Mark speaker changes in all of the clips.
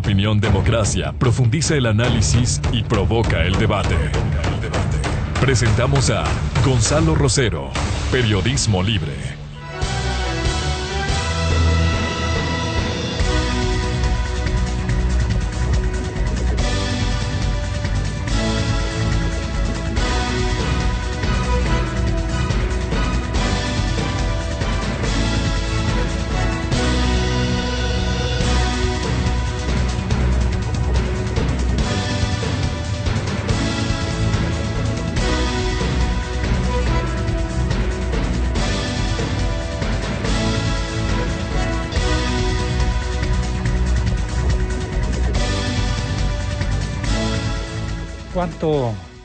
Speaker 1: Opinión Democracia profundiza el análisis y provoca el debate. Presentamos a Gonzalo Rosero, Periodismo Libre.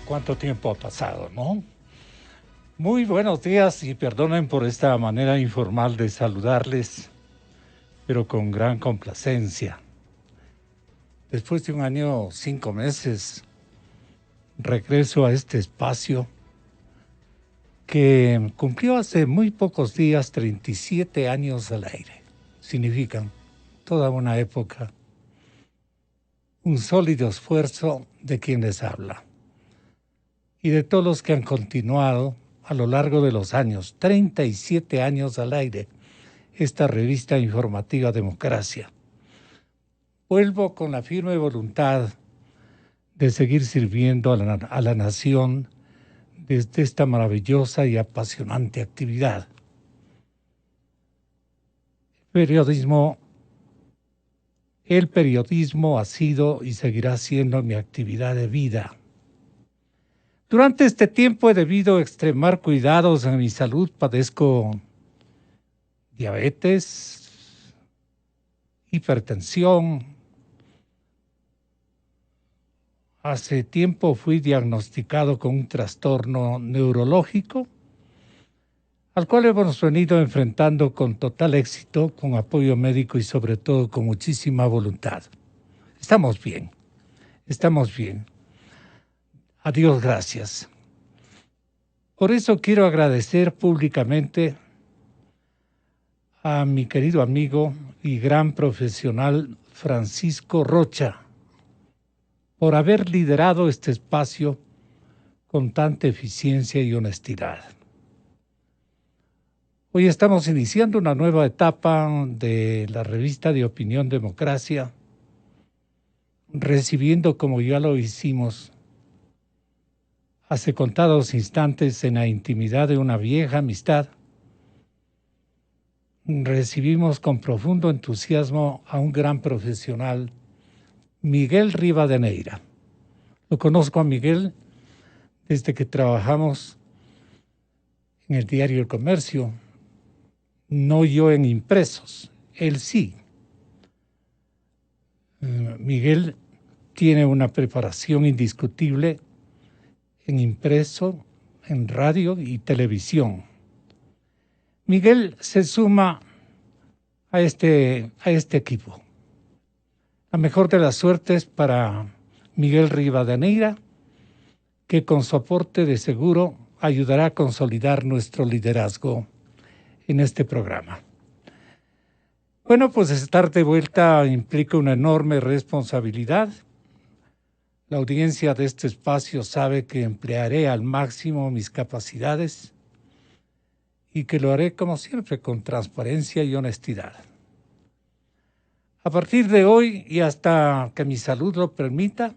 Speaker 2: ¿Cuánto tiempo ha pasado, no? Muy buenos días y perdonen por esta manera informal de saludarles, pero con gran complacencia. Después de 1 año, 5 meses, regreso a este espacio que cumplió hace muy pocos días 37 años al aire. Significan toda una época, un sólido esfuerzo de quien les habla y de todos los que han continuado a lo largo de los años, 37 años al aire, esta revista informativa Democracia. Vuelvo con la firme voluntad de seguir sirviendo a la nación desde esta maravillosa y apasionante actividad. El periodismo ha sido y seguirá siendo mi actividad de vida. Durante este tiempo he debido extremar cuidados en mi salud. Padezco diabetes, hipertensión. Hace tiempo fui diagnosticado con un trastorno neurológico, al cual hemos venido enfrentando con total éxito, con apoyo médico y sobre todo con muchísima voluntad. Estamos bien. A Dios gracias. Por eso quiero agradecer públicamente a mi querido amigo y gran profesional Francisco Rocha por haber liderado este espacio con tanta eficiencia y honestidad. Hoy estamos iniciando una nueva etapa de la revista de Opinión Democracia, recibiendo, como ya lo hicimos hace contados instantes en la intimidad de una vieja amistad, recibimos con profundo entusiasmo a un gran profesional, Miguel Rivadeneira. Lo conozco a Miguel desde que trabajamos en el diario El Comercio. No yo en impresos, él sí. Miguel tiene una preparación indiscutible en impreso, en radio y televisión. Miguel se suma a este equipo. La mejor de las suertes para Miguel Rivadeneira, que con su aporte de seguro ayudará a consolidar nuestro liderazgo en este programa. Bueno, pues estar de vuelta implica una enorme responsabilidad. La audiencia de este espacio sabe que emplearé al máximo mis capacidades y que lo haré como siempre con transparencia y honestidad. A partir de hoy y hasta que mi salud lo permita,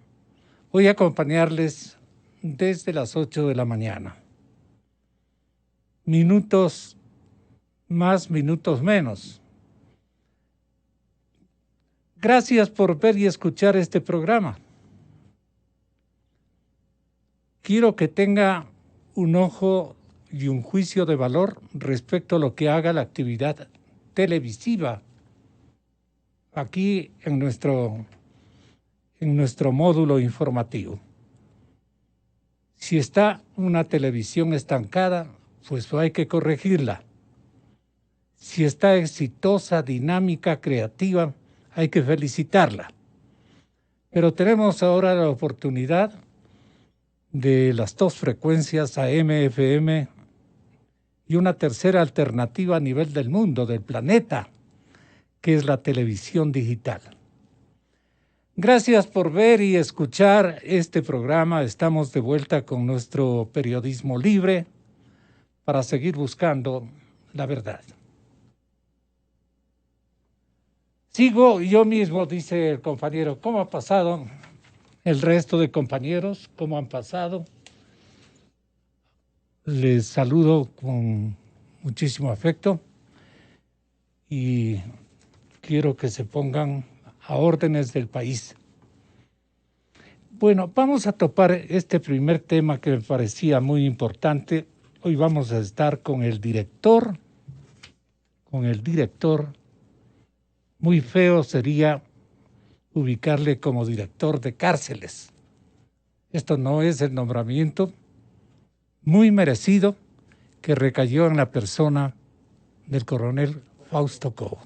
Speaker 2: voy a acompañarles desde las 8 de la mañana. Minutos más, minutos menos. Gracias por ver y escuchar este programa. Quiero que tenga un ojo y un juicio de valor respecto a lo que haga la actividad televisiva aquí en nuestro módulo informativo. Si está una televisión estancada, pues hay que corregirla. Si está exitosa, dinámica, creativa, hay que felicitarla. Pero tenemos ahora la oportunidad de las 2 frecuencias AM, FM y una tercera alternativa a nivel del mundo, del planeta, que es la televisión digital. Gracias por ver y escuchar este programa. Estamos de vuelta con nuestro periodismo libre para seguir buscando la verdad. Sigo yo mismo, dice el compañero. ¿Cómo ha pasado el resto de compañeros? ¿Cómo han pasado? Les saludo con muchísimo afecto y quiero que se pongan a órdenes del país. Bueno, vamos a topar este primer tema que me parecía muy importante. Hoy vamos a estar con el director. Muy feo sería ubicarle como director de cárceles. Esto no es el nombramiento muy merecido que recayó en la persona del coronel Fausto Cobo.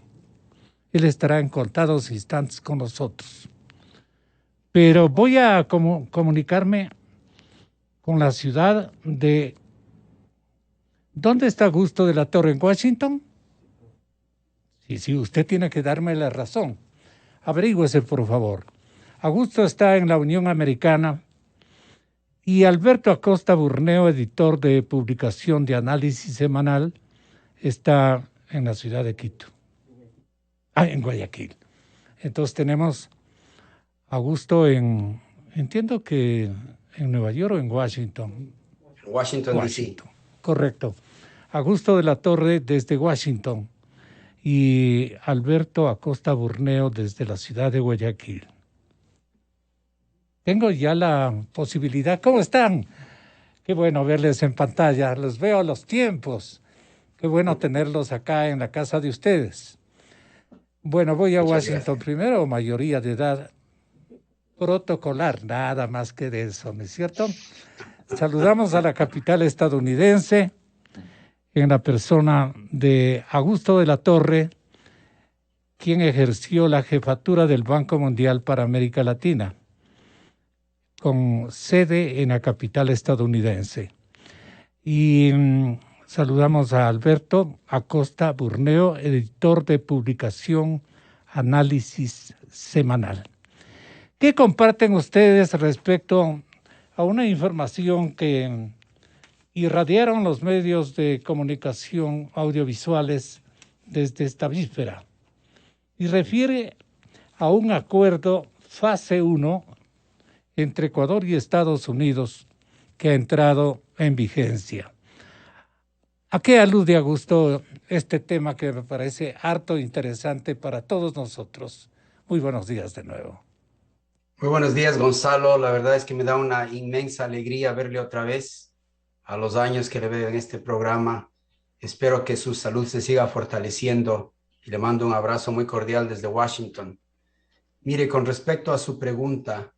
Speaker 2: Él estará en contados instantes con nosotros. Pero voy a comunicarme con la ciudad de... ¿Dónde está Augusto de la Torre? ¿En Washington? Sí, usted tiene que darme la razón. Averígüese, por favor. Augusto está en la Unión Americana y Alberto Acosta Burneo, editor de publicación de análisis semanal, está en la ciudad de Quito. En Guayaquil. Entonces tenemos Augusto entiendo que en Nueva York o en Washington.
Speaker 3: Washington, D.C.
Speaker 2: Correcto. Augusto de la Torre desde Washington y Alberto Acosta Burneo desde la ciudad de Guayaquil. Tengo ya la posibilidad. ¿Cómo están? Qué bueno verles en pantalla. Los veo a los tiempos. Qué bueno tenerlos acá en la casa de ustedes. Bueno, voy a Washington primero, mayoría de edad protocolar, nada más que de eso, ¿no es cierto? Saludamos a la capital estadounidense en la persona de Augusto de la Torre, quien ejerció la jefatura del Banco Mundial para América Latina, con sede en la capital estadounidense. Y saludamos a Alberto Acosta Burneo, editor de publicación Análisis Semanal. ¿Qué comparten ustedes respecto a una información que irradiaron los medios de comunicación audiovisuales desde esta víspera? Y refiere a un acuerdo fase 1 entre Ecuador y Estados Unidos que ha entrado en vigencia. ¿A qué alude, Augusto, este tema que me parece harto interesante para todos nosotros? Muy buenos días de nuevo.
Speaker 3: Muy buenos días, Gonzalo. La verdad es que me da una inmensa alegría verle otra vez a los años que le veo en este programa. Espero que su salud se siga fortaleciendo y le mando un abrazo muy cordial desde Washington. Mire, con respecto a su pregunta,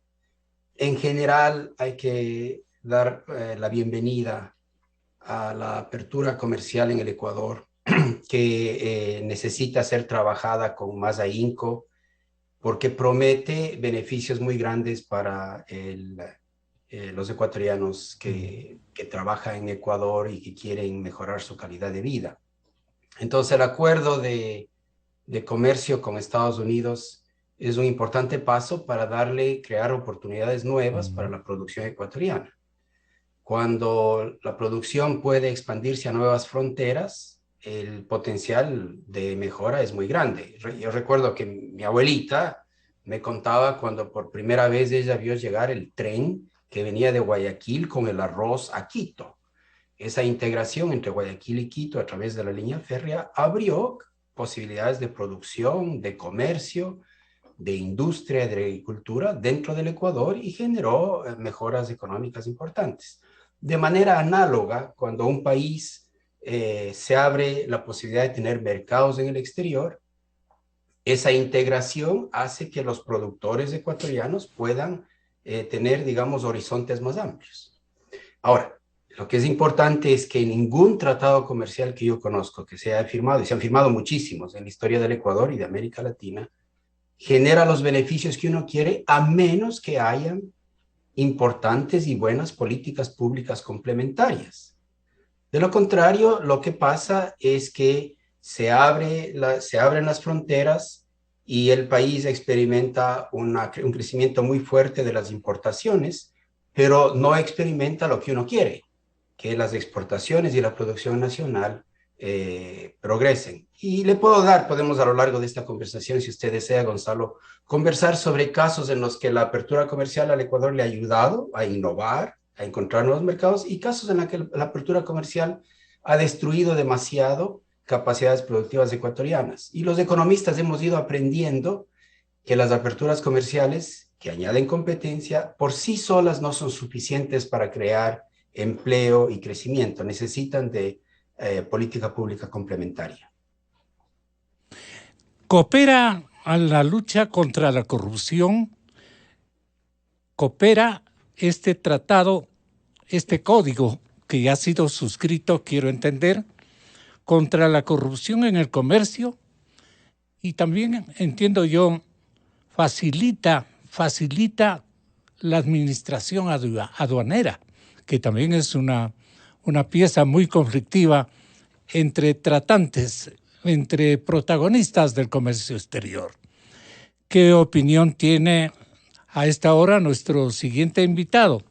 Speaker 3: en general hay que dar la bienvenida a la apertura comercial en el Ecuador, que necesita ser trabajada con más ahínco, porque promete beneficios muy grandes para los ecuatorianos que trabajan en Ecuador y que quieren mejorar su calidad de vida. Entonces, el acuerdo de comercio con Estados Unidos es un importante paso para crear oportunidades nuevas para la producción ecuatoriana. Cuando la producción puede expandirse a nuevas fronteras, el potencial de mejora es muy grande. Yo recuerdo que mi abuelita me contaba cuando por primera vez ella vio llegar el tren que venía de Guayaquil con el arroz a Quito. Esa integración entre Guayaquil y Quito a través de la línea férrea abrió posibilidades de producción, de comercio, de industria, de agricultura dentro del Ecuador y generó mejoras económicas importantes. De manera análoga, cuando un país se abre la posibilidad de tener mercados en el exterior, esa integración hace que los productores ecuatorianos puedan tener, digamos, horizontes más amplios. Ahora, lo que es importante es que ningún tratado comercial que yo conozco que se haya firmado, y se han firmado muchísimos en la historia del Ecuador y de América Latina, genera los beneficios que uno quiere a menos que hayan importantes y buenas políticas públicas complementarias. De lo contrario, lo que pasa es que se abren las fronteras y el país experimenta un crecimiento muy fuerte de las importaciones, pero no experimenta lo que uno quiere, que las exportaciones y la producción nacional progresen. Y podemos a lo largo de esta conversación, si usted desea, Gonzalo, conversar sobre casos en los que la apertura comercial al Ecuador le ha ayudado a innovar, a encontrar nuevos mercados, y casos en los que la apertura comercial ha destruido demasiado capacidades productivas ecuatorianas. Y los economistas hemos ido aprendiendo que las aperturas comerciales que añaden competencia por sí solas no son suficientes para crear empleo y crecimiento. Necesitan de política pública complementaria.
Speaker 2: Coopera a la lucha contra la corrupción, coopera este tratado, este código que ya ha sido suscrito, quiero entender, contra la corrupción en el comercio, y también, entiendo yo, facilita la administración aduanera, que también es una pieza muy conflictiva entre tratantes, entre protagonistas del comercio exterior. ¿Qué opinión tiene a esta hora nuestro siguiente invitado?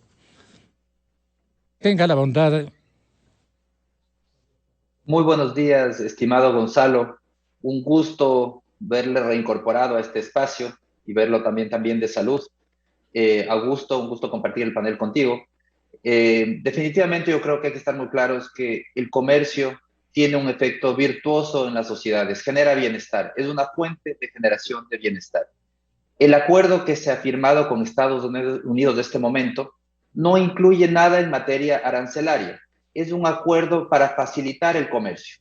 Speaker 2: Tenga la bondad.
Speaker 4: Muy buenos días, estimado Gonzalo. Un gusto verle reincorporado a este espacio y verlo también de salud. Augusto, un gusto compartir el panel contigo. Definitivamente yo creo que hay que estar muy claros que el comercio tiene un efecto virtuoso en las sociedades, genera bienestar, es una fuente de generación de bienestar. El acuerdo que se ha firmado con Estados Unidos de este momento no incluye nada en materia arancelaria, es un acuerdo para facilitar el comercio.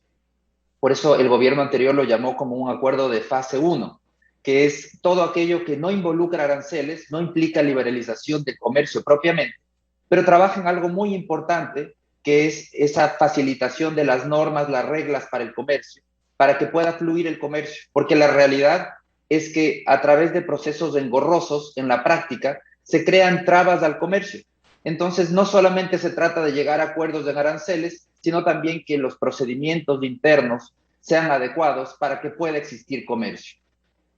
Speaker 4: Por eso el gobierno anterior lo llamó como un acuerdo de fase 1, que es todo aquello que no involucra aranceles, no implica liberalización del comercio propiamente, pero trabaja en algo muy importante, que es esa facilitación de las normas, las reglas para el comercio, para que pueda fluir el comercio, porque la realidad es que a través de procesos engorrosos en la práctica se crean trabas al comercio. Entonces, no solamente se trata de llegar a acuerdos de aranceles, sino también que los procedimientos internos sean adecuados para que pueda existir comercio.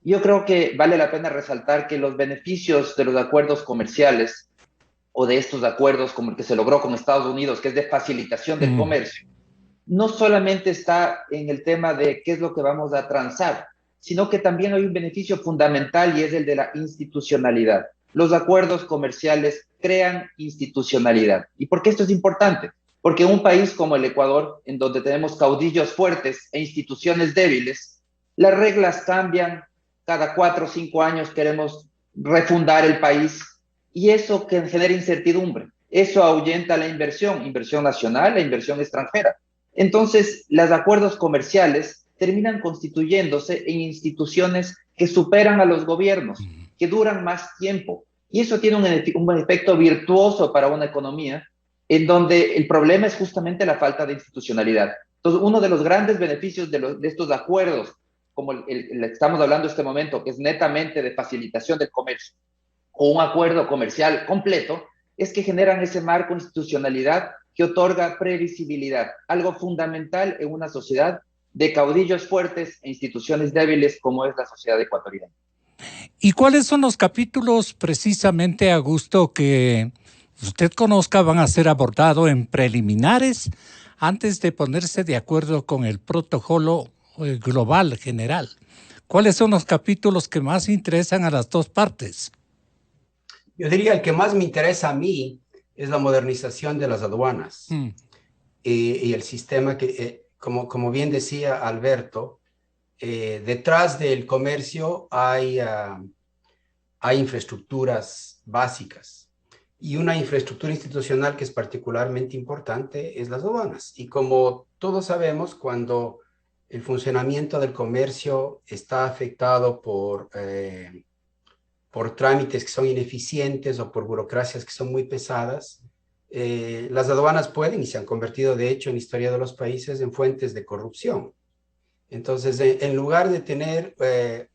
Speaker 4: Yo creo que vale la pena resaltar que los beneficios de los acuerdos comerciales o de estos acuerdos como el que se logró con Estados Unidos, que es de facilitación del comercio, no solamente está en el tema de qué es lo que vamos a transar, sino que también hay un beneficio fundamental y es el de la institucionalidad. Los acuerdos comerciales crean institucionalidad. ¿Y por qué esto es importante? Porque en un país como el Ecuador, en donde tenemos caudillos fuertes e instituciones débiles, las reglas cambian, cada 4 o 5 años queremos refundar el país y eso que genera incertidumbre, eso ahuyenta la inversión nacional, la inversión extranjera. Entonces, los acuerdos comerciales terminan constituyéndose en instituciones que superan a los gobiernos, que duran más tiempo. Y eso tiene un efecto virtuoso para una economía en donde el problema es justamente la falta de institucionalidad. Entonces, uno de los grandes beneficios de estos acuerdos, como el que estamos hablando en este momento, que es netamente de facilitación del comercio, o un acuerdo comercial completo, es que generan ese marco de institucionalidad que otorga previsibilidad, algo fundamental en una sociedad de caudillos fuertes e instituciones débiles como es la sociedad ecuatoriana.
Speaker 2: ¿Y cuáles son los capítulos precisamente, Augusto, que usted conozca van a ser abordados en preliminares antes de ponerse de acuerdo con el protocolo global general? ¿Cuáles son los capítulos que más interesan a las dos partes?
Speaker 3: Yo diría el que más me interesa a mí es la modernización de las aduanas y el sistema que, como bien decía Alberto, detrás del comercio hay infraestructuras básicas y una infraestructura institucional que es particularmente importante es las aduanas. Y como todos sabemos, cuando el funcionamiento del comercio está afectado por trámites que son ineficientes o por burocracias que son muy pesadas, las aduanas pueden y se han convertido de hecho en la historia de los países en fuentes de corrupción. Entonces, en lugar de tener,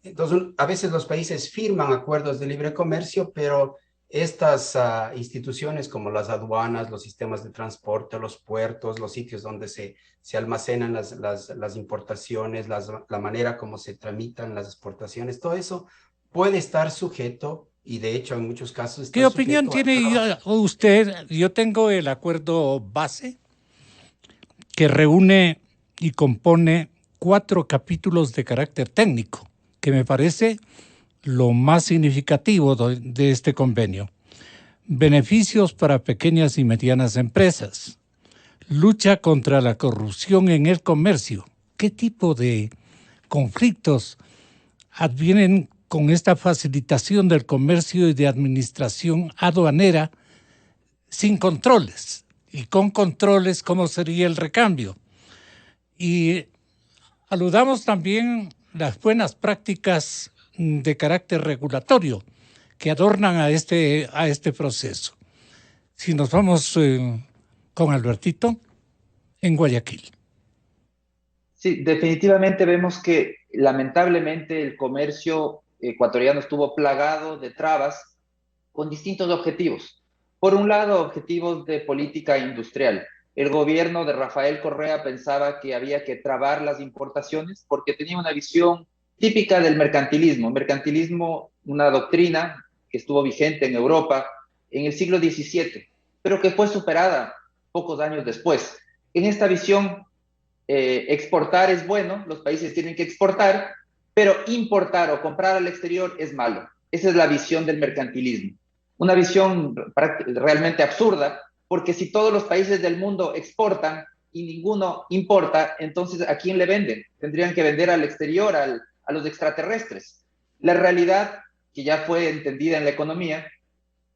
Speaker 3: entonces, a veces los países firman acuerdos de libre comercio, pero estas instituciones como las aduanas, los sistemas de transporte, los puertos, los sitios donde se almacenan las importaciones, la manera como se tramitan las exportaciones, todo eso puede estar sujeto, y de hecho en muchos casos está
Speaker 2: ¿Qué opinión
Speaker 3: sujeto
Speaker 2: tiene usted? Yo tengo el acuerdo base que reúne y compone 4 capítulos de carácter técnico, que me parece lo más significativo de este convenio. Beneficios para pequeñas y medianas empresas. Lucha contra la corrupción en el comercio. ¿Qué tipo de conflictos advienen con esta facilitación del comercio y de administración aduanera sin controles? Y con controles, ¿cómo sería el recambio? Y aludamos también las buenas prácticas de carácter regulatorio que adornan a este proceso. Si nos vamos con Albertito, en Guayaquil.
Speaker 4: Sí, definitivamente vemos que lamentablemente el comercio ecuatoriano estuvo plagado de trabas con distintos objetivos. Por un lado, objetivos de política industrial. El gobierno de Rafael Correa pensaba que había que trabar las importaciones porque tenía una visión típica del mercantilismo. Mercantilismo, una doctrina que estuvo vigente en Europa en el siglo XVII, pero que fue superada pocos años después. En esta visión, exportar es bueno, los países tienen que exportar, pero importar o comprar al exterior es malo. Esa es la visión del mercantilismo. Una visión realmente absurda, porque si todos los países del mundo exportan y ninguno importa, entonces ¿a quién le venden? Tendrían que vender al exterior, a los extraterrestres. La realidad, que ya fue entendida en la economía,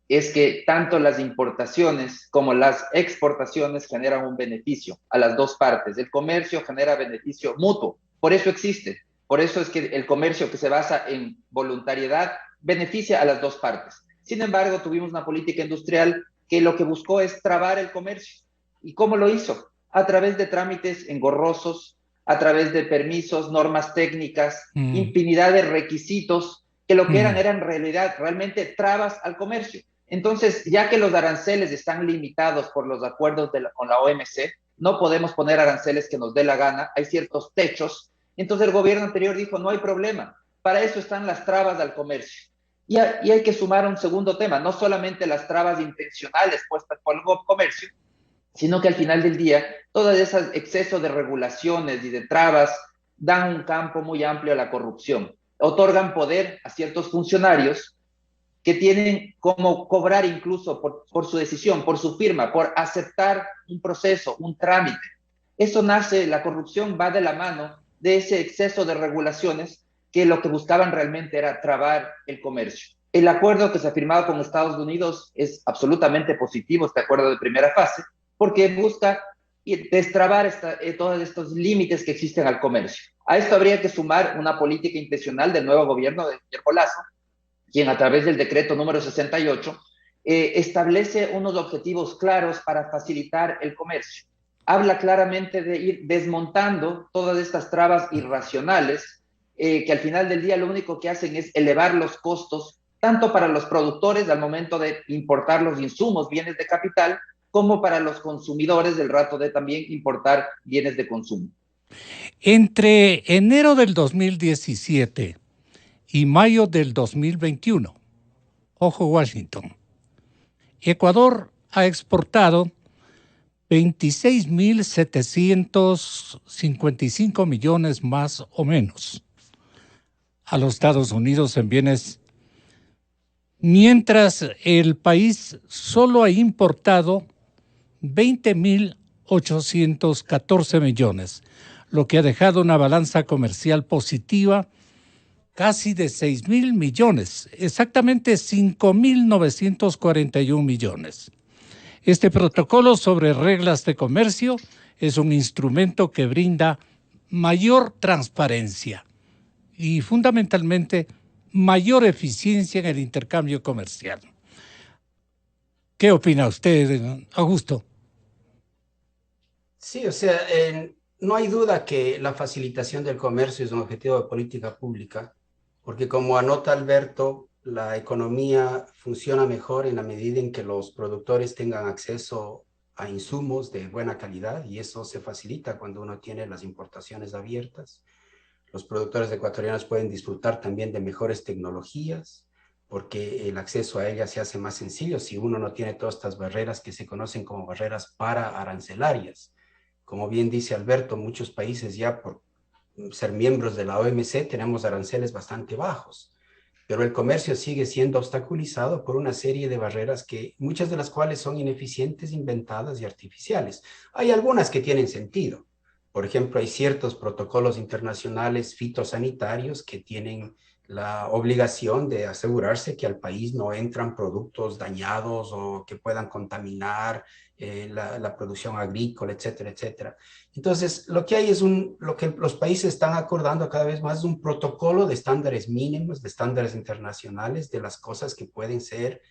Speaker 4: es que tanto las importaciones como las exportaciones generan un beneficio a las dos partes. El comercio genera beneficio mutuo, por eso existe. Por eso es que el comercio que se basa en voluntariedad beneficia a las dos partes. Sin embargo, tuvimos una política industrial que lo que buscó es trabar el comercio. ¿Y cómo lo hizo? A través de trámites engorrosos, a través de permisos, normas técnicas, infinidad de requisitos que lo que eran en realidad realmente trabas al comercio. Entonces, ya que los aranceles están limitados por los acuerdos con la OMC, no podemos poner aranceles que nos dé la gana, hay ciertos techos. Entonces el gobierno anterior dijo, no hay problema, para eso están las trabas al comercio. Y hay que sumar un segundo tema, no solamente las trabas intencionales puestas por el comercio, sino que al final del día, todo ese exceso de regulaciones y de trabas dan un campo muy amplio a la corrupción. Otorgan poder a ciertos funcionarios que tienen como cobrar incluso por su decisión, por su firma, por aceptar un proceso, un trámite. Eso nace, la corrupción va de la mano de ese exceso de regulaciones que lo que buscaban realmente era trabar el comercio. El acuerdo que se ha firmado con Estados Unidos es absolutamente positivo, este acuerdo de primera fase, porque busca destrabar todos estos límites que existen al comercio. A esto habría que sumar una política intencional del nuevo gobierno de Guillermo Lasso, quien a través del decreto número 68 establece unos objetivos claros para facilitar el comercio. Habla claramente de ir desmontando todas estas trabas irracionales que al final del día lo único que hacen es elevar los costos, tanto para los productores al momento de importar los insumos, bienes de capital, como para los consumidores del rato de también importar bienes de consumo.
Speaker 2: Entre enero del 2017 y mayo del 2021, ojo Washington, Ecuador ha exportado 26.755 millones más o menos a los Estados Unidos en bienes, mientras el país solo ha importado 20.814 millones, lo que ha dejado una balanza comercial positiva casi de 6.000 millones, exactamente 5.941 millones. Este protocolo sobre reglas de comercio es un instrumento que brinda mayor transparencia y fundamentalmente mayor eficiencia en el intercambio comercial. ¿Qué opina usted, Augusto?
Speaker 3: Sí, o sea, no hay duda que la facilitación del comercio es un objetivo de política pública, porque como anota Alberto, la economía funciona mejor en la medida en que los productores tengan acceso a insumos de buena calidad, y eso se facilita cuando uno tiene las importaciones abiertas. Los productores ecuatorianos pueden disfrutar también de mejores tecnologías, porque el acceso a ellas se hace más sencillo si uno no tiene todas estas barreras que se conocen como barreras pararancelarias. Como bien dice Alberto, muchos países ya por ser miembros de la OMC tenemos aranceles bastante bajos, pero el comercio sigue siendo obstaculizado por una serie de barreras que muchas de las cuales son ineficientes, inventadas y artificiales. Hay algunas que tienen sentido. Por ejemplo, hay ciertos protocolos internacionales fitosanitarios que tienen la obligación de asegurarse que al país no entran productos dañados o que puedan contaminar la producción agrícola, etcétera, etcétera. Entonces, lo que hay es lo que los países están acordando cada vez más es un protocolo de estándares mínimos, de estándares internacionales, de las cosas que pueden ser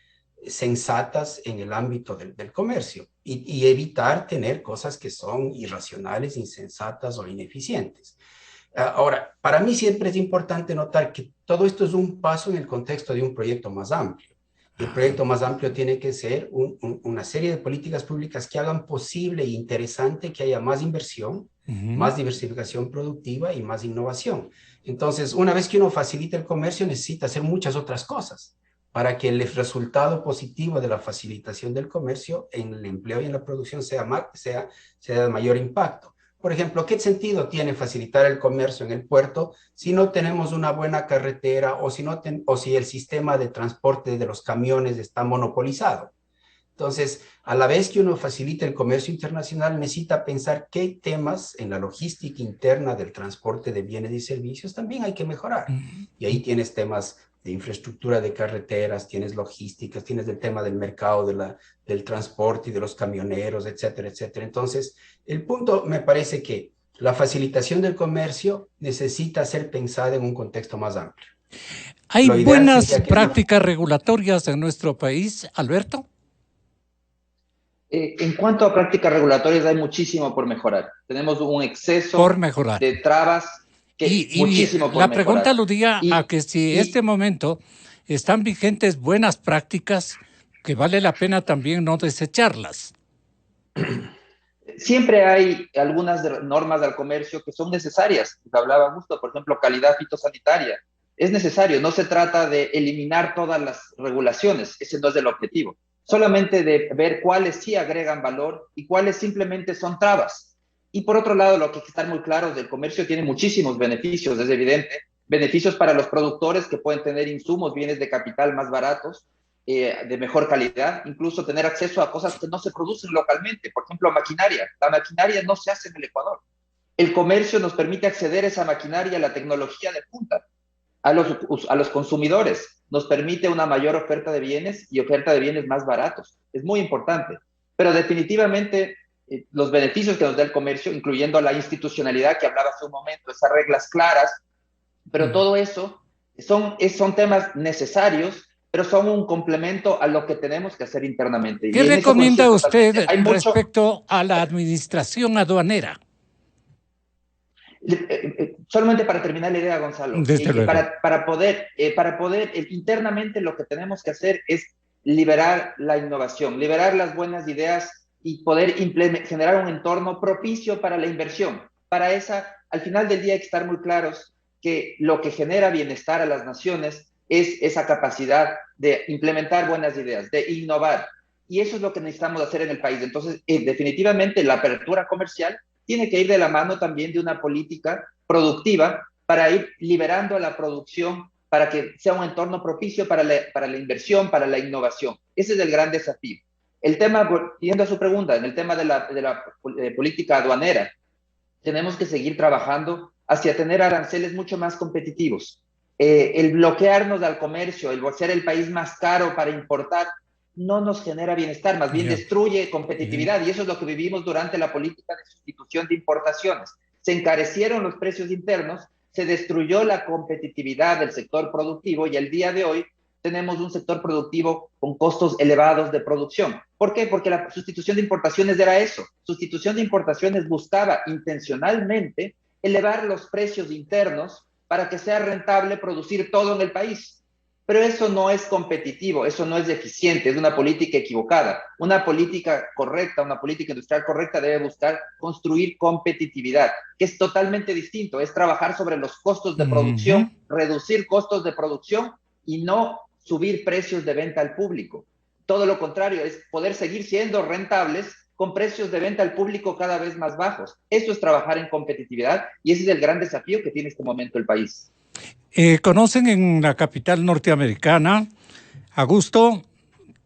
Speaker 3: sensatas en el ámbito del comercio y evitar tener cosas que son irracionales, insensatas o ineficientes. Ahora, para mí siempre es importante notar que todo esto es un paso en el contexto de un proyecto más amplio. El proyecto más amplio tiene que ser una serie de políticas públicas que hagan posible e interesante que haya más inversión, más diversificación productiva y más innovación. Entonces, una vez que uno facilita el comercio, necesita hacer muchas otras cosas para que el resultado positivo de la facilitación del comercio en el empleo y en la producción sea de mayor impacto. Por ejemplo, ¿qué sentido tiene facilitar el comercio en el puerto si no tenemos una buena carretera o si el sistema de transporte de los camiones está monopolizado? Entonces, a la vez que uno facilita el comercio internacional, necesita pensar qué temas en la logística interna del transporte de bienes y servicios también hay que mejorar. Y ahí tienes temas de infraestructura de carreteras, tienes logísticas, tienes el tema del mercado del transporte y de los camioneros, etcétera, etcétera. Entonces, el punto me parece que la facilitación del comercio necesita ser pensada en un contexto más amplio.
Speaker 2: ¿Hay buenas prácticas regulatorias en nuestro país, Alberto?
Speaker 4: En cuanto a prácticas regulatorias, hay muchísimo por mejorar. Tenemos un exceso de trabas que muchísimo por mejorar.
Speaker 2: La pregunta aludía a que si en este momento están vigentes buenas prácticas que vale la pena también no desecharlas.
Speaker 4: Siempre hay algunas normas del comercio que son necesarias. Hablaba justo, por ejemplo, calidad fitosanitaria. Es necesario, no se trata de eliminar todas las regulaciones, ese no es el objetivo. Solamente de ver cuáles sí agregan valor y cuáles simplemente son trabas. Y por otro lado, lo que hay que estar muy claro, del comercio tiene muchísimos beneficios, es evidente. Beneficios para los productores que pueden tener insumos, bienes de capital más baratos, de mejor calidad, incluso tener acceso a cosas que no se producen localmente, por ejemplo, maquinaria. La maquinaria no se hace en el Ecuador. El comercio nos permite acceder a esa maquinaria, a la tecnología de punta, a los consumidores, nos permite una mayor oferta de bienes y oferta de bienes más baratos. Es muy importante, pero definitivamente los beneficios que nos da el comercio, incluyendo la institucionalidad que hablaba hace un momento, esas reglas claras, pero todo eso son temas necesarios, pero son un complemento a lo que tenemos que hacer internamente.
Speaker 2: ¿Qué recomienda usted respecto a la administración aduanera?
Speaker 4: Solamente para terminar la idea, Gonzalo, para poder internamente lo que tenemos que hacer es liberar la innovación, liberar las buenas ideas y poder generar un entorno propicio para la inversión. Para al final del día hay que estar muy claros que lo que genera bienestar a las naciones es esa capacidad de implementar buenas ideas, de innovar. Y eso es lo que necesitamos hacer en el país. Entonces, definitivamente la apertura comercial tiene que ir de la mano también de una política productiva para ir liberando a la producción, para que sea un entorno propicio para la inversión, para la innovación. Ese es el gran desafío. El tema, yendo a su pregunta, en el tema de la política aduanera, tenemos que seguir trabajando hacia tener aranceles mucho más competitivos. El bloquearnos al comercio, el ser el país más caro para importar, no nos genera bienestar, más bien destruye competitividad, y eso es lo que vivimos durante la política de sustitución de importaciones. Se encarecieron los precios internos, se destruyó la competitividad del sector productivo y al día de hoy tenemos un sector productivo con costos elevados de producción. ¿Por qué? Porque la sustitución de importaciones era eso. Sustitución de importaciones buscaba intencionalmente elevar los precios internos para que sea rentable producir todo en el país. Pero eso no es competitivo, eso no es eficiente, es una política equivocada. Una política correcta, una política industrial correcta debe buscar construir competitividad, que es totalmente distinto, es trabajar sobre los costos de producción, reducir costos de producción y no subir precios de venta al público. Todo lo contrario, es poder seguir siendo rentables con precios de venta al público cada vez más bajos. Eso es trabajar en competitividad y ese es el gran desafío que tiene en este momento el país.
Speaker 2: Conocen en la capital norteamericana, Augusto,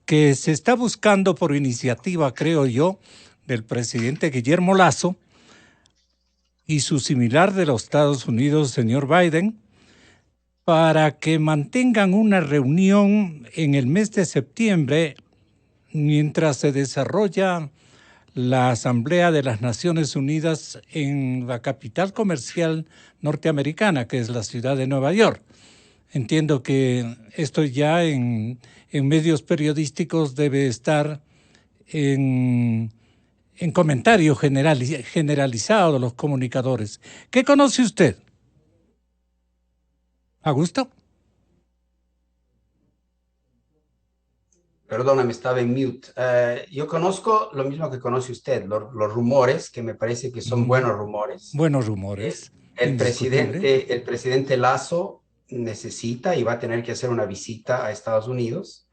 Speaker 2: que se está buscando por iniciativa, creo yo, del presidente Guillermo Lasso y su similar de los Estados Unidos, señor Biden, para que mantengan una reunión en el mes de septiembre mientras se desarrolla la Asamblea de las Naciones Unidas en la capital comercial norteamericana, que es la ciudad de Nueva York. Entiendo que esto ya en medios periodísticos debe estar en comentario generalizado de los comunicadores. ¿Qué conoce usted? ¿Augusto?
Speaker 3: Perdóname, estaba en mute. Yo conozco lo mismo que conoce usted, los rumores, que me parece que son buenos rumores.
Speaker 2: Buenos rumores.
Speaker 3: El presidente Lasso necesita y va a tener que hacer una visita a Estados Unidos,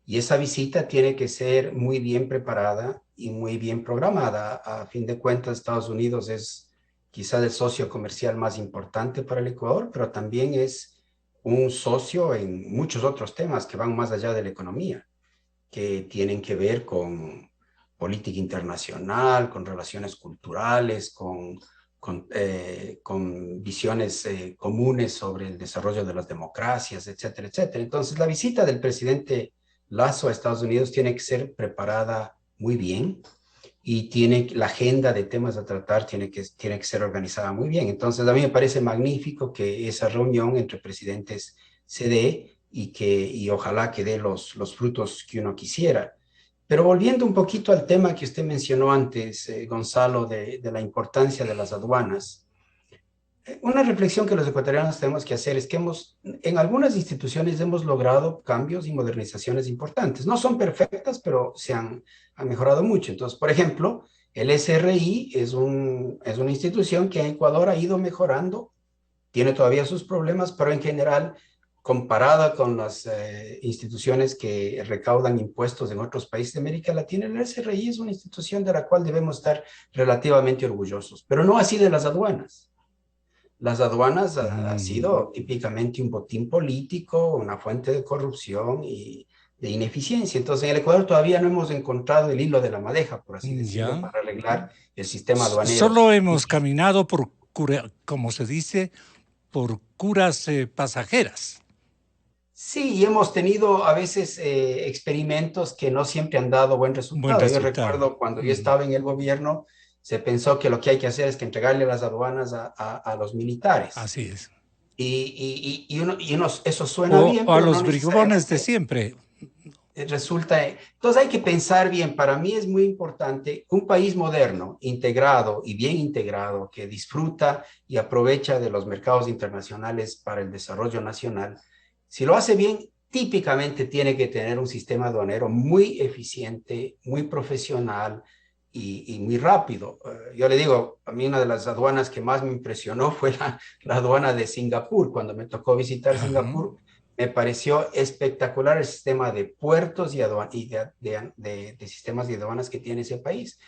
Speaker 3: y esa visita tiene que ser muy bien preparada y muy bien programada. A fin de cuentas, Estados Unidos es quizás el socio comercial más importante para el Ecuador, pero también es un socio en muchos otros temas que van más allá de la economía, que tienen que ver con política internacional, con relaciones culturales, con visiones comunes sobre el desarrollo de las democracias, etcétera, etcétera. Entonces, la visita del presidente Lasso a Estados Unidos tiene que ser preparada muy bien, y la agenda de temas a tratar tiene que ser organizada muy bien. Entonces, a mí me parece magnífico que esa reunión entre presidentes se dé y ojalá que dé los frutos que uno quisiera. Pero volviendo un poquito al tema que usted mencionó antes, Gonzalo, de la importancia de las aduanas, una reflexión que los ecuatorianos tenemos que hacer es que en algunas instituciones hemos logrado cambios y modernizaciones importantes. No son perfectas, pero han mejorado mucho. Entonces, por ejemplo, el SRI es una institución que en Ecuador ha ido mejorando, tiene todavía sus problemas, pero en general, comparada con las instituciones que recaudan impuestos en otros países de América Latina, el SRI es una institución de la cual debemos estar relativamente orgullosos, pero no así de las aduanas. Las aduanas ha sido típicamente un botín político, una fuente de corrupción y de ineficiencia. Entonces, en el Ecuador todavía no hemos encontrado el hilo de la madeja, por así decirlo, para arreglar el sistema aduanero.
Speaker 2: Solo hemos caminado por, como se dice, por curas pasajeras.
Speaker 3: Sí, y hemos tenido a veces experimentos que no siempre han dado buen resultado. Yo recuerdo cuando yo estaba en el gobierno, se pensó que lo que hay que hacer es que entregarle las aduanas a los militares.
Speaker 2: Así es.
Speaker 3: Y eso suena bien.
Speaker 2: O a los bribones de siempre.
Speaker 3: Entonces hay que pensar bien. Para mí es muy importante un país moderno, integrado y bien integrado, que disfruta y aprovecha de los mercados internacionales para el desarrollo nacional. Si lo hace bien, típicamente tiene que tener un sistema aduanero muy eficiente, muy profesional y muy rápido. Yo le digo, a mí una de las aduanas que más me impresionó fue la aduana de Singapur. Cuando me tocó visitar Singapur, me pareció espectacular el sistema de puertos y de sistemas de aduanas que tiene ese país,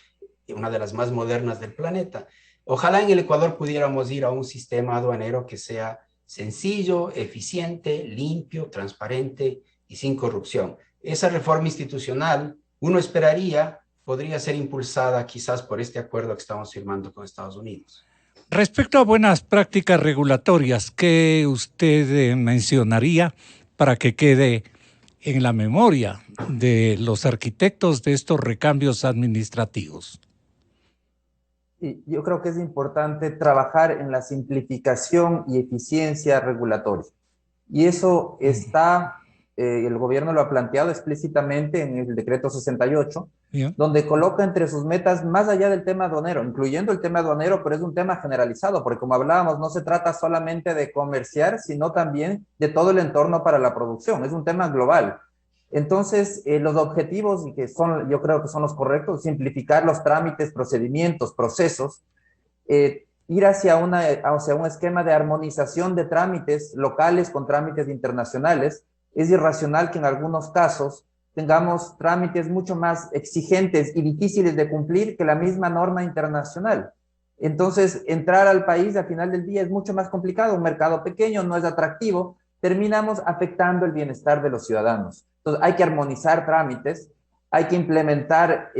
Speaker 3: una de las más modernas del planeta. Ojalá en el Ecuador pudiéramos ir a un sistema aduanero que sea sencillo, eficiente, limpio, transparente y sin corrupción. Esa reforma institucional, uno esperaría, podría ser impulsada quizás por este acuerdo que estamos firmando con Estados Unidos.
Speaker 2: Respecto a buenas prácticas regulatorias, ¿qué usted mencionaría para que quede en la memoria de los arquitectos de estos recambios administrativos?
Speaker 5: Yo creo que es importante trabajar en la simplificación y eficiencia regulatoria. Y eso está el gobierno lo ha planteado explícitamente en el decreto 68,
Speaker 2: Bien.
Speaker 5: donde coloca entre sus metas, más allá del tema aduanero, incluyendo el tema aduanero, pero es un tema generalizado, porque como hablábamos, no se trata solamente de comerciar, sino también de todo el entorno para la producción, es un tema global. Entonces, los objetivos, y que son, yo creo que son los correctos, simplificar los trámites, procedimientos, procesos, ir hacia un esquema de armonización de trámites locales con trámites internacionales. Es irracional que en algunos casos tengamos trámites mucho más exigentes y difíciles de cumplir que la misma norma internacional. Entonces, entrar al país al final del día es mucho más complicado, un mercado pequeño, no es atractivo, terminamos afectando el bienestar de los ciudadanos. Entonces, hay que armonizar trámites, hay que implementar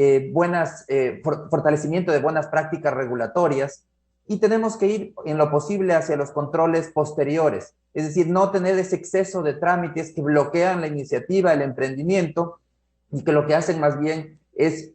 Speaker 5: fortalecimiento de buenas prácticas regulatorias, y tenemos que ir en lo posible hacia los controles posteriores, es decir, no tener ese exceso de trámites que bloquean la iniciativa, el emprendimiento, y que lo que hacen más bien es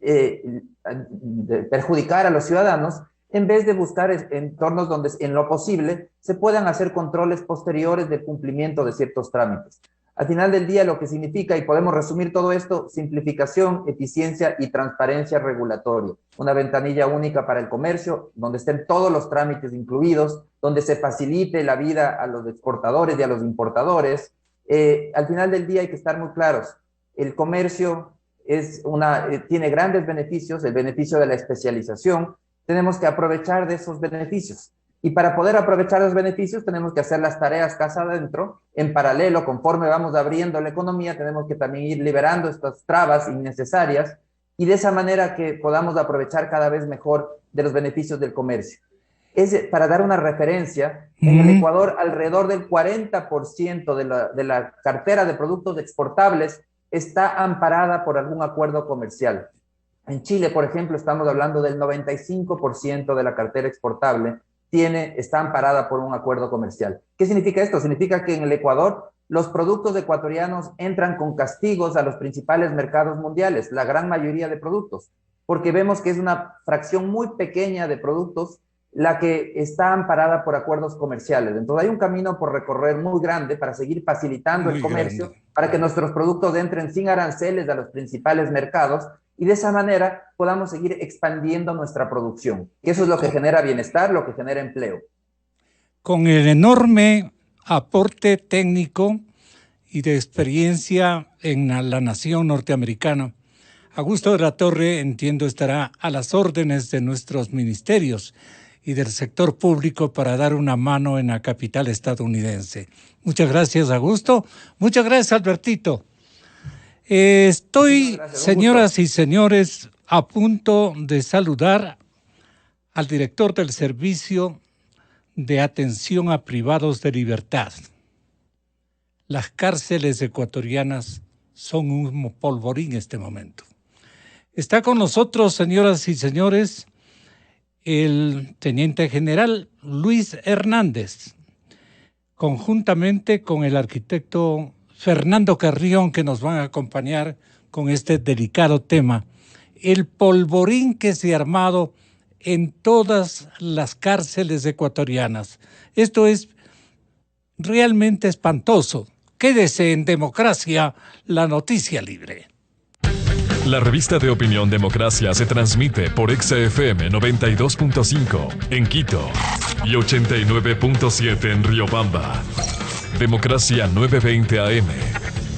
Speaker 5: perjudicar a los ciudadanos, en vez de buscar entornos donde en lo posible se puedan hacer controles posteriores del cumplimiento de ciertos trámites. Al final del día, lo que significa, y podemos resumir todo esto, simplificación, eficiencia y transparencia regulatoria. Una ventanilla única para el comercio, donde estén todos los trámites incluidos, donde se facilite la vida a los exportadores y a los importadores. Al final del día hay que estar muy claros. El comercio tiene grandes beneficios, el beneficio de la especialización. Tenemos que aprovechar de esos beneficios. Y para poder aprovechar los beneficios tenemos que hacer las tareas casa adentro, en paralelo, conforme vamos abriendo la economía, tenemos que también ir liberando estas trabas innecesarias y de esa manera que podamos aprovechar cada vez mejor de los beneficios del comercio. Para dar una referencia, en el Ecuador alrededor del 40% de la cartera de productos exportables está amparada por algún acuerdo comercial. En Chile, por ejemplo, estamos hablando del 95% de la cartera exportable está amparada por un acuerdo comercial. ¿Qué significa esto? Significa que en el Ecuador los productos ecuatorianos entran con castigos a los principales mercados mundiales, la gran mayoría de productos, porque vemos que es una fracción muy pequeña de productos la que está amparada por acuerdos comerciales. Entonces hay un camino por recorrer muy grande para seguir facilitando el comercio, para que nuestros productos entren sin aranceles a los principales mercados, y de esa manera podamos seguir expandiendo nuestra producción. Que eso es lo que genera bienestar, lo que genera empleo.
Speaker 2: Con el enorme aporte técnico y de experiencia en la nación norteamericana, Augusto de la Torre, entiendo, estará a las órdenes de nuestros ministerios y del sector público para dar una mano en la capital estadounidense. Muchas gracias, Augusto. Muchas gracias, Albertito. Señoras y señores, a punto de saludar al director del Servicio de Atención a Privados de Libertad. Las cárceles ecuatorianas son un polvorín en este momento. Está con nosotros, señoras y señores, el teniente general Luis Hernández, conjuntamente con el arquitecto Fernando Carrión, que nos van a acompañar con este delicado tema, el polvorín que se ha armado en todas las cárceles ecuatorianas. Esto es realmente espantoso. Quédese en Democracia, la noticia libre.
Speaker 1: La revista de opinión Democracia se transmite por XFM 92.5 en Quito y 89.7 en Riobamba. Democracia 920 AM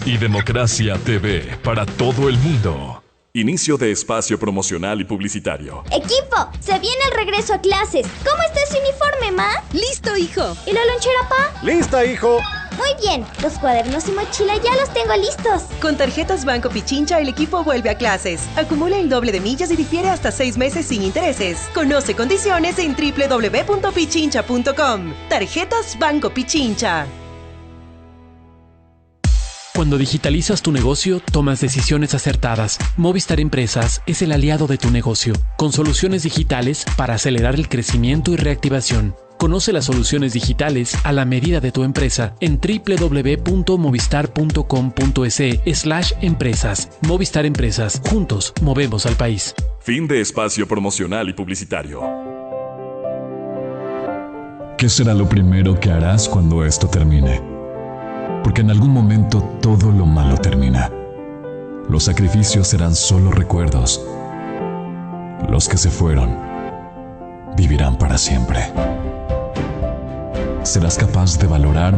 Speaker 1: y Democracia TV para todo el mundo. Inicio de espacio promocional y publicitario.
Speaker 6: ¡Equipo! ¡Se viene el regreso a clases! ¿Cómo está su uniforme, ma?
Speaker 7: ¡Listo, hijo!
Speaker 6: ¿Y la lonchera, pa?
Speaker 8: ¡Lista, hijo!
Speaker 6: Muy bien, los cuadernos y mochila ya los tengo listos.
Speaker 7: Con tarjetas Banco Pichincha el equipo vuelve a clases. Acumula el doble de millas y difiere hasta 6 meses sin intereses. Conoce condiciones en www.pichincha.com. Tarjetas Banco Pichincha.
Speaker 9: Cuando digitalizas tu negocio, tomas decisiones acertadas. Movistar Empresas es el aliado de tu negocio, con soluciones digitales para acelerar el crecimiento y reactivación. Conoce las soluciones digitales a la medida de tu empresa en www.movistar.com.es/empresas. Movistar Empresas. Juntos, movemos al país.
Speaker 1: Fin de espacio promocional y publicitario. ¿Qué será lo primero que harás cuando esto termine? porque en algún momento todo lo malo termina. Los sacrificios serán solo recuerdos. Los que se fueron vivirán para siempre. Serás capaz de valorar